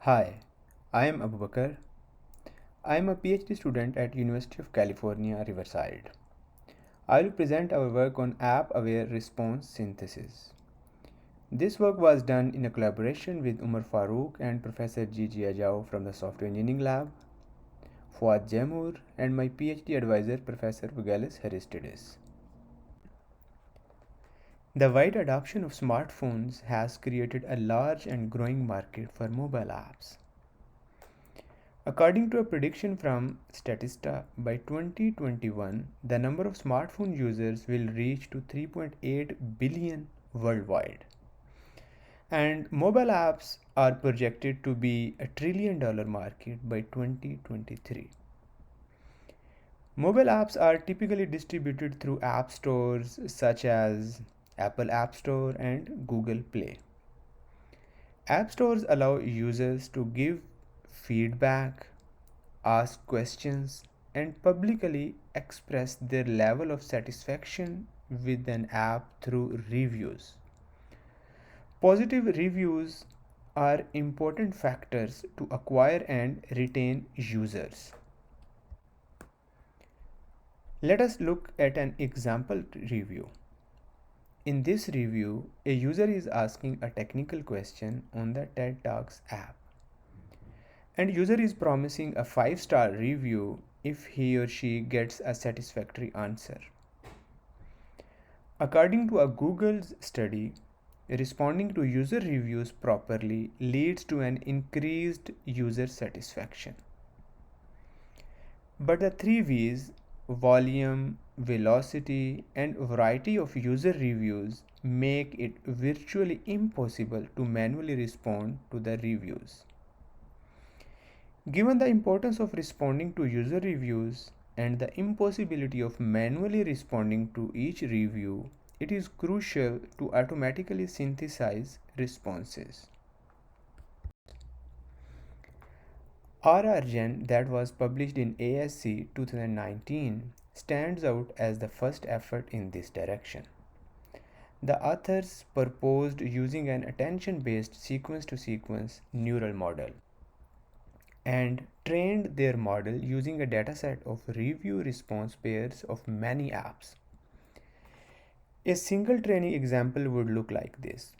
Hi, I am Abubakar. I am a PhD student at University of California, Riverside. I will present our work on app-aware response synthesis. This work was done in a collaboration with Umar Farooq and Professor Gigi Ajao from the Software Engineering Lab, Fuad Jamur, and my PhD advisor, Professor Vagalis Haristides. The wide adoption of smartphones has created a large and growing market for mobile apps. According to a prediction from Statista, by 2021, the number of smartphone users will reach to 3.8 billion worldwide. And mobile apps are projected to be a $1 trillion market by 2023. Mobile apps are typically distributed through app stores such as Apple App Store and Google Play. App stores allow users to give feedback, ask questions, and publicly express their level of satisfaction with an app through reviews. Positive reviews are important factors to acquire and retain users. Let us look at an example review. In this review, a user is asking a technical question on the TED Talks app. And user is promising a 5-star review if he or she gets a satisfactory answer. According to a Google's study, responding to user reviews properly leads to an increased user satisfaction. But the 3 V's, volume, velocity, and variety of user reviews make it virtually impossible to manually respond to the reviews. Given the importance of responding to user reviews and the impossibility of manually responding to each review, it is crucial to automatically synthesize responses. RRGen, that was published in ASC 2019, stands out as the first effort in this direction. The authors proposed using an attention-based sequence-to-sequence neural model and trained their model using a dataset of review response pairs of many apps. A single training example would look like this.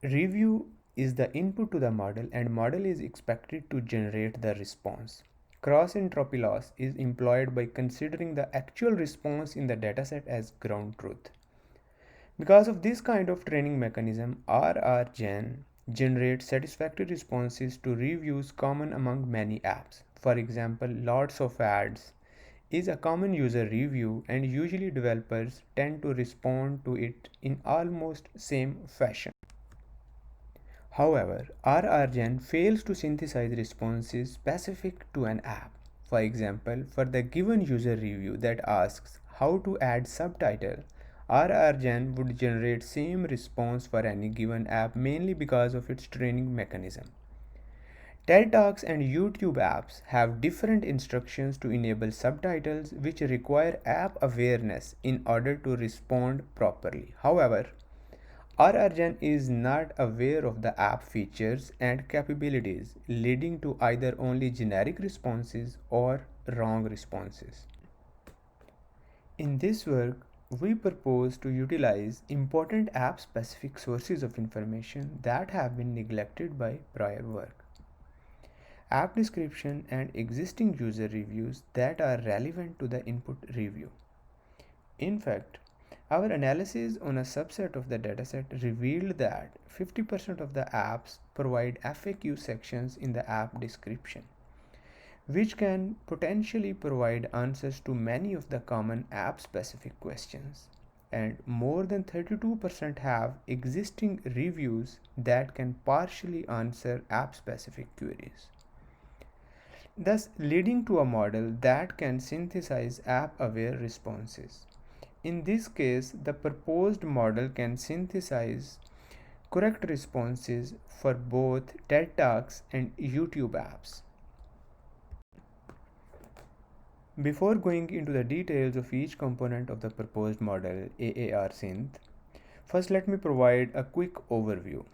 Review is the input to the model and model is expected to generate the response. Cross entropy loss is employed by considering the actual response in the dataset as ground truth. Because of this kind of training mechanism, RRGen generates satisfactory responses to reviews common among many apps. For example, lots of ads is a common user review and usually developers tend to respond to it in almost same fashion. However, RRGen fails to synthesize responses specific to an app. For example, for the given user review that asks how to add subtitle, RRGen would generate same response for any given app mainly because of its training mechanism. TED Talks and YouTube apps have different instructions to enable subtitles which require app awareness in order to respond properly. However, RRGen is not aware of the app features and capabilities, leading to either only generic responses or wrong responses. In this work, we propose to utilize important app-specific sources of information that have been neglected by prior work. App description and existing user reviews that are relevant to the input review. In fact, our analysis on a subset of the dataset revealed that 50% of the apps provide FAQ sections in the app description, which can potentially provide answers to many of the common app-specific questions. And more than 32% have existing reviews that can partially answer app-specific queries, thus leading to a model that can synthesize app-aware responses. In this case, the proposed model can synthesize correct responses for both TED Talks and YouTube apps. Before going into the details of each component of the proposed model, AARSynth, first let me provide a quick overview.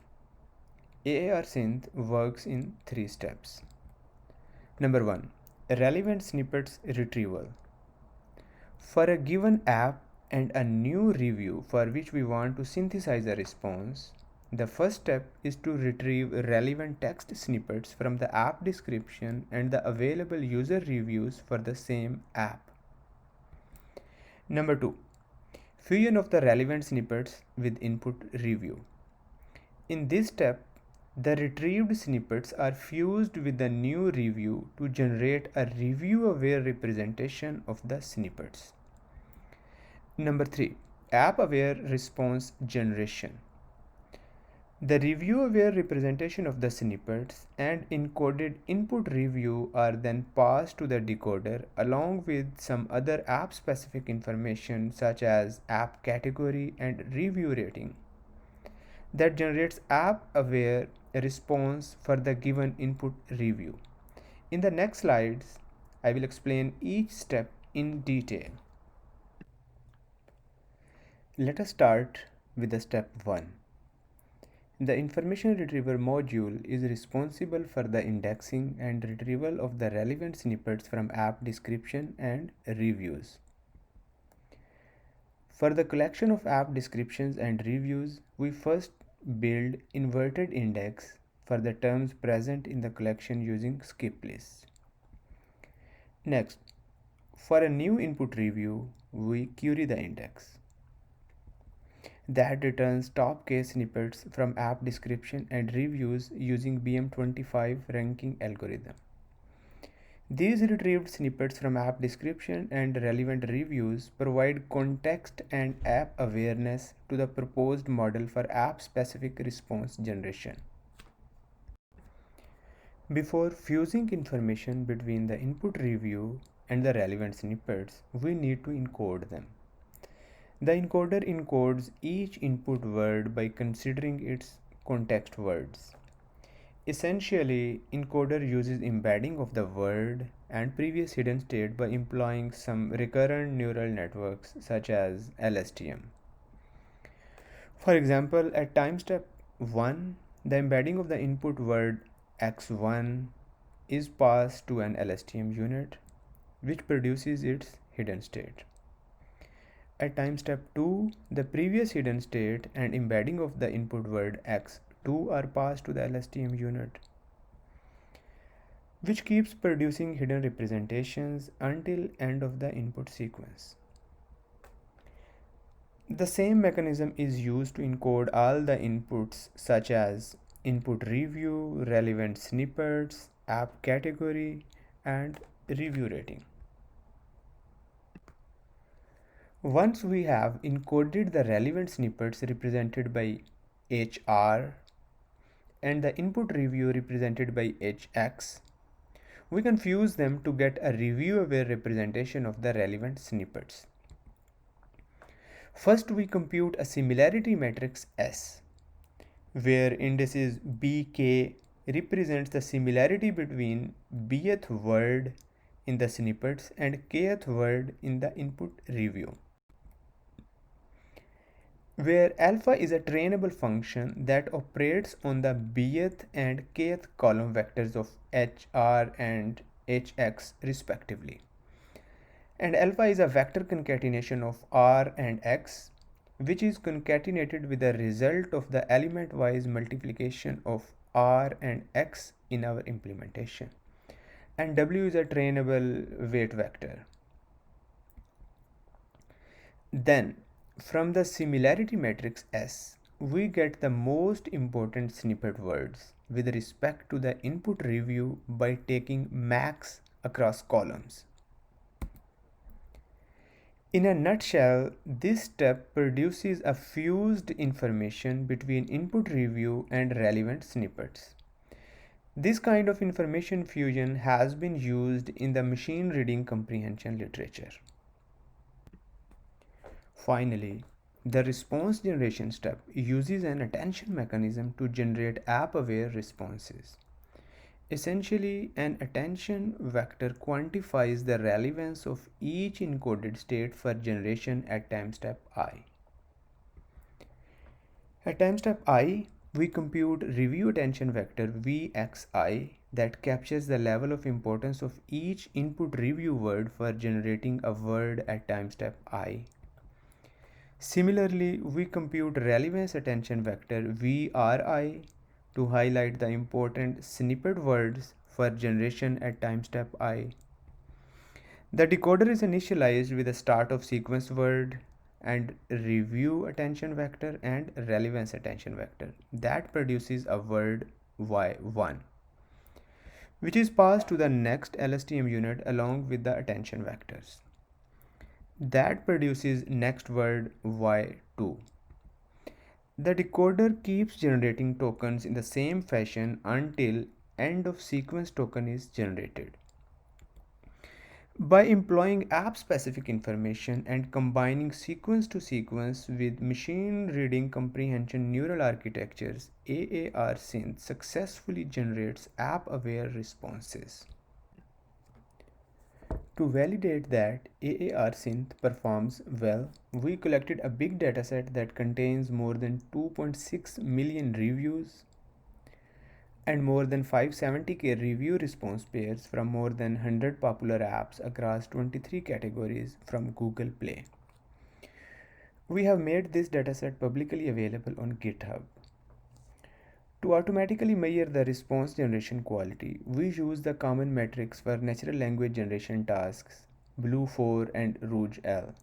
AARSynth works in 3 steps. Number 1. Relevant snippets retrieval. For a given app and a new review for which we want to synthesize a response, the first step is to retrieve relevant text snippets from the app description and the available user reviews for the same app. Number 2. Fusion of the relevant snippets with input review. In this step, the retrieved snippets are fused with the new review to generate a review-aware representation of the snippets. Number 3. App-aware response generation. The review-aware representation of the snippets and encoded input review are then passed to the decoder along with some other app-specific information such as app category and review rating that generates app-aware response for the given input review. In the next slides, I will explain each step in detail. Let us start with the step 1. The information retriever module is responsible for the indexing and retrieval of the relevant snippets from app description and reviews. For the collection of app descriptions and reviews, we first build inverted index for the terms present in the collection using skip lists. Next, for a new input review, we query the index. That returns top case snippets from app description and reviews using BM25 ranking algorithm. These retrieved snippets from app description and relevant reviews provide context and app awareness to the proposed model for app-specific response generation. Before fusing information between the input review and the relevant snippets, we need to encode them. The encoder encodes each input word by considering its context words. Essentially, encoder uses embedding of the word and previous hidden state by employing some recurrent neural networks such as LSTM. For example, at time step 1, the embedding of the input word x1 is passed to an LSTM unit, which produces its hidden state. At time step 2, the previous hidden state and embedding of the input word x2 are passed to the LSTM unit, which keeps producing hidden representations until end of the input sequence. The same mechanism is used to encode all the inputs such as input review, relevant snippets, app category, and review rating. Once we have encoded the relevant snippets represented by HR and the input review represented by HX, we can fuse them to get a review-aware representation of the relevant snippets. First, we compute a similarity matrix S, where indices BK represents the similarity between bth word in the snippets and kth word in the input review, where alpha is a trainable function that operates on the bth and kth column vectors of HR and HX respectively. And alpha is a vector concatenation of R and X, which is concatenated with the result of the element-wise multiplication of R and X in our implementation. And W is a trainable weight vector. Then, from the similarity matrix S, we get the most important snippet words with respect to the input review by taking max across columns. In a nutshell, this step produces a fused information between input review and relevant snippets. This kind of information fusion has been used in the machine reading comprehension literature. Finally, the response generation step uses an attention mechanism to generate app-aware responses. Essentially, an attention vector quantifies the relevance of each encoded state for generation at time step I. At time step I, We compute review attention vector Vxi that captures the level of importance of each input review word for generating a word at time step I. Similarly, we compute relevance attention vector VRI to highlight the important snippet words for generation at time step I. The decoder is initialized with a start of sequence word and review attention vector and relevance attention vector that produces a word Y1, which is passed to the next LSTM unit along with the attention vectors. That produces next word Y2. The decoder keeps generating tokens in the same fashion until end of sequence token is generated. By employing app-specific information and combining sequence to sequence with machine reading comprehension neural architectures, AARSynth successfully generates app-aware responses. To validate that AARSynth performs well, we collected a big dataset that contains more than 2.6 million reviews and more than 570k review response pairs from more than 100 popular apps across 23 categories from Google Play. We have made this dataset publicly available on GitHub. To automatically measure the response generation quality, we use the common metrics for natural language generation tasks, BLUE4 and ROUGE-L.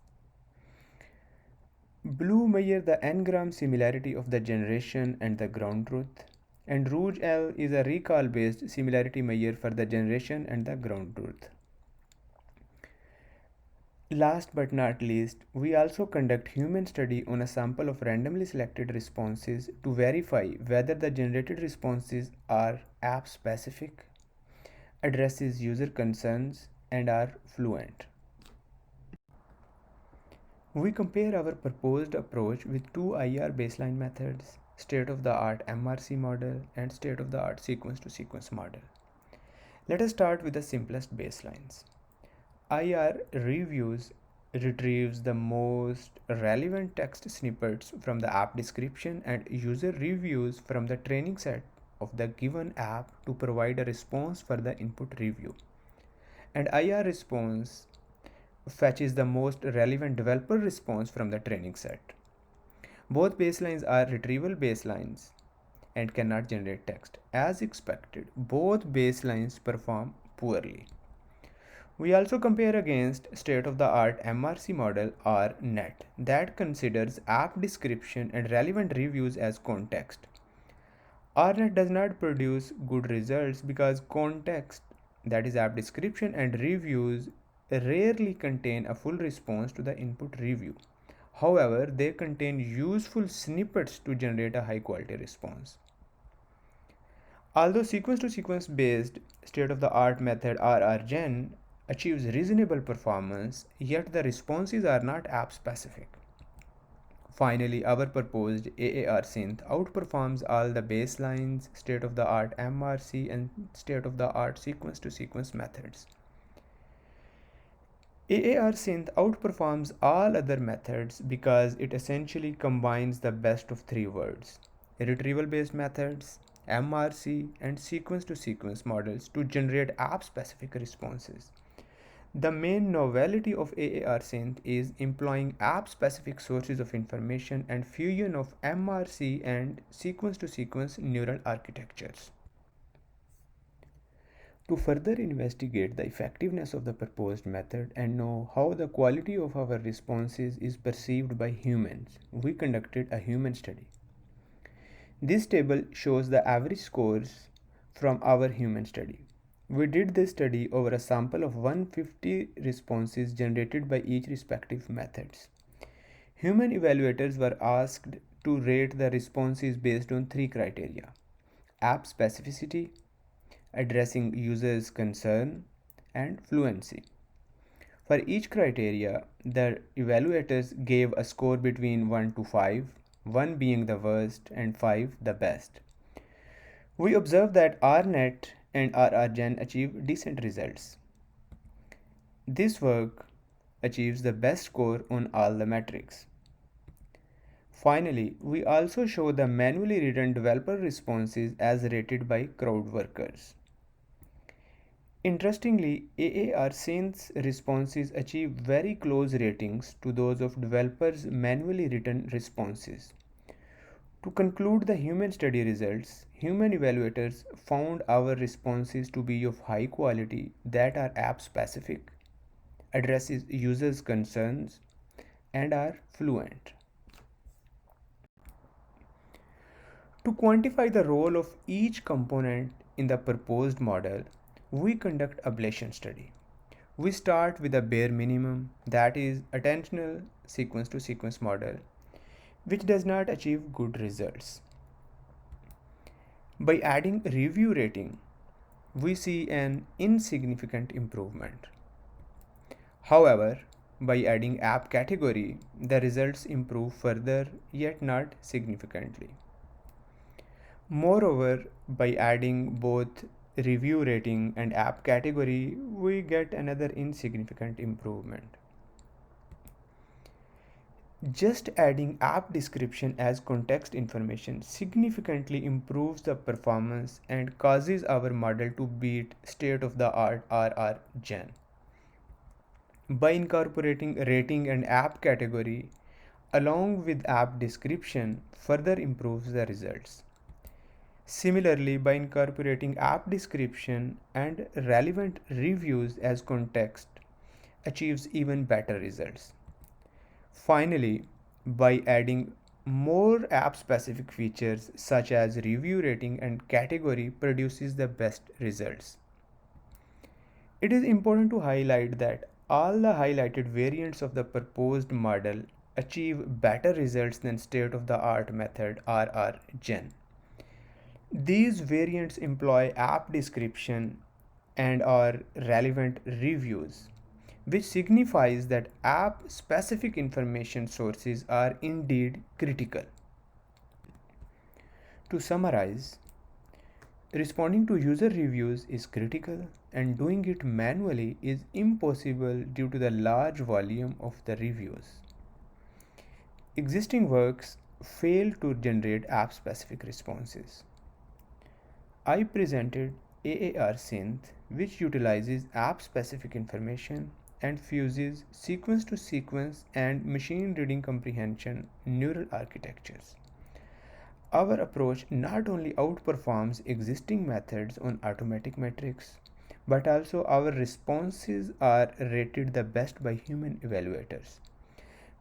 BLUE measures the n-gram similarity of the generation and the ground truth, and ROUGE-L is a recall-based similarity measure for the generation and the ground truth. Last but not least, we also conduct human study on a sample of randomly selected responses to verify whether the generated responses are app-specific, addresses user concerns, and are fluent. We compare our proposed approach with two IR baseline methods, state-of-the-art MRC model and state-of-the-art sequence-to-sequence model. Let us start with the simplest baselines. IR reviews retrieves the most relevant text snippets from the app description and user reviews from the training set of the given app to provide a response for the input review. And IR response fetches the most relevant developer response from the training set. Both baselines are retrieval baselines and cannot generate text. As expected, both baselines perform poorly. We also compare against state-of-the-art MRC model or NET that considers app description and relevant reviews as context. RNet does not produce good results because context, that is app description and reviews, rarely contain a full response to the input review. However, they contain useful snippets to generate a high quality response. Although sequence-to-sequence based state-of-the-art method RRGen achieves reasonable performance, yet the responses are not app-specific. Finally, our proposed AARSynth outperforms all the baselines, state-of-the-art MRC, and state-of-the-art sequence-to-sequence methods. AARSynth outperforms all other methods because it essentially combines the best of three worlds: retrieval-based methods, MRC, and sequence-to-sequence models to generate app-specific responses. The main novelty of AARSynth is employing app-specific sources of information and fusion of MRC and sequence-to-sequence neural architectures. To further investigate the effectiveness of the proposed method and know how the quality of our responses is perceived by humans, we conducted a human study. This table shows the average scores from our human study. We did this study over a sample of 150 responses generated by each respective methods. Human evaluators were asked to rate the responses based on three criteria: app specificity, addressing users' concern, and fluency. For each criteria, the evaluators gave a score between 1 to 5, 1 being the worst and 5 the best. We observed that RNet and RRGen achieve decent results. This work achieves the best score on all the metrics. Finally, we also show the manually written developer responses as rated by crowd workers. Interestingly, AARSynth's responses achieve very close ratings to those of developers' manually written responses. To conclude the human study results, human evaluators found our responses to be of high quality that are app specific, addresses users' concerns, and are fluent. To quantify the role of each component in the proposed model, we conduct ablation study. We start with a bare minimum, that is attentional sequence to sequence model, which does not achieve good results. By adding review rating, we see an insignificant improvement. However, by adding app category, the results improve further, yet not significantly. Moreover, by adding both review rating and app category, we get another insignificant improvement. Just adding app description as context information significantly improves the performance and causes our model to beat state-of-the-art RRGen. By incorporating rating and app category along with app description further improves the results. Similarly, by incorporating app description and relevant reviews as context achieves even better results. Finally, by adding more app-specific features such as review rating and category produces the best results. It is important to highlight that all the highlighted variants of the proposed model achieve better results than state-of-the-art method RRGen. These variants employ app description and are relevant reviews, which signifies that app specific information sources are indeed critical. To summarize, responding to user reviews is critical and doing it manually is impossible due to the large volume of the reviews. Existing works fail to generate app specific responses. I presented AARSynth, which utilizes app-specific information and fuses sequence-to-sequence and machine reading comprehension neural architectures. Our approach not only outperforms existing methods on automatic metrics, but also our responses are rated the best by human evaluators.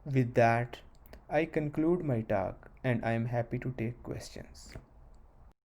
With that, I conclude my talk and I am happy to take questions.